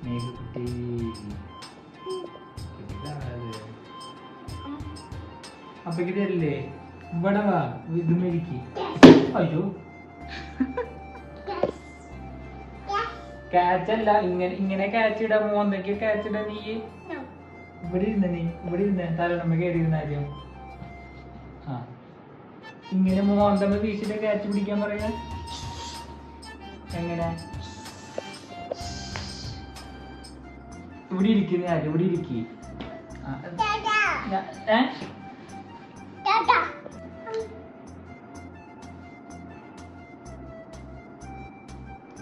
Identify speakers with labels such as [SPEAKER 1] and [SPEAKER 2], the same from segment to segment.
[SPEAKER 1] മേഘക്കുട്ടി അപ്പക്ക് തരില്ലേ? ഇവിടെ വാ, ഇത് മേടിക്ക്. അയ്യോ ക്യാച്ച് അല്ല, ഇങ്ങനെ ക്യാച്ച് ഇടാ. മോന്തയ്ക്ക് ക്യാച്ച് ഇടാ. നീ ഇവിടെ ഇരുന്ന, ഇവിടെ ഇരുന്ന തലണമ്മ കയറിയിരുന്ന ആദ്യം. ആ ഇങ്ങനെ മോന്തമ്മ വീശിട്ട് ക്യാച്ച് പിടിക്കാൻ പറയാ. എങ്ങനെ? ഇവിടെ ഇരിക്കുന്ന ആര്? ഇവിടെ ഇരിക്കി.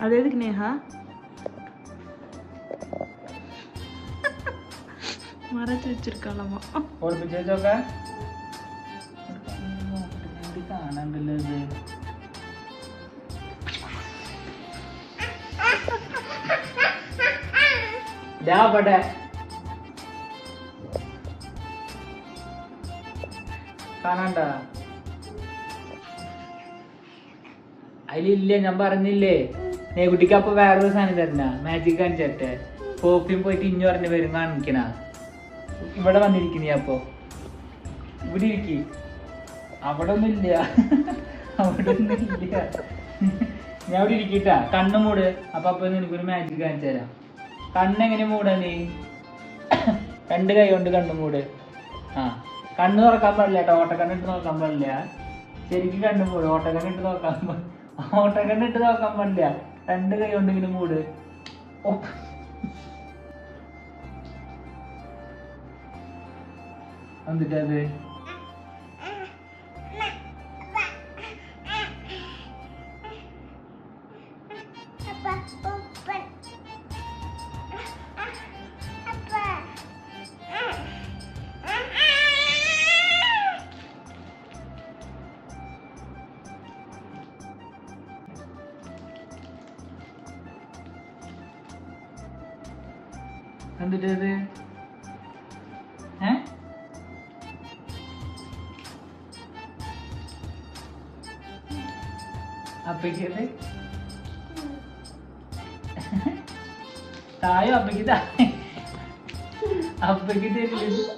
[SPEAKER 2] അതേത് സ്നേഹ മറച്ചു വെച്ചിരിക്കാളമ്മ
[SPEAKER 1] ഓർപ്പിച്ചോക്കെ കാണണ്ടല്ലോ ഇത്. ഇവിടെ കാണണ്ട. അതിലില്ല, ഞാൻ പറഞ്ഞില്ലേ നെകുട്ടിക്ക്. അപ്പൊ വേറൊരു സാധനം തരണ, മാജിക് കാണിച്ചട്ടെ. കോപ്പിയും പോയിട്ട് ഇഞ്ഞു പറഞ്ഞ വരും കാണിക്കണ. ഇവിടെ വന്നിരിക്കുന്നേ. അപ്പൊ ഇവിടെ ഇരിക്കി. അവിടെ ഒന്നും ഇല്ല, അവിടെ ഒന്നും ഇല്ല. ഞാൻ ഇവിടെ ഇരിക്കട്ടാ. കണ്ണ് മൂട്. അപ്പൊ നിനക്കൊരു മാജിക് കാണിച്ചു തരാം. കണ്ണെങ്ങനെ മൂടാ നീ? രണ്ട് കൈ കൊണ്ട് കണ്ണ് മൂട്. ആ കണ്ണ് തുറക്കാൻ പാടില്ല കേട്ടോ. ഓട്ടക്കണ്ണിട്ട് നോക്കാൻ പാടില്ല. ശരിക്കും കണ്ണ് മൂട്. ഓട്ടക്കണ്ണിട്ട് നോക്കാൻ പാടില്ല. രണ്ട് കൈ കൊണ്ട് ഇങ്ങനെ മൂട്. എന്നിട്ടത് എന്നിട്ടത് അപ്പയ്ക്കത് തായോ? അപ്പയ്ക്ക് തരില്ല.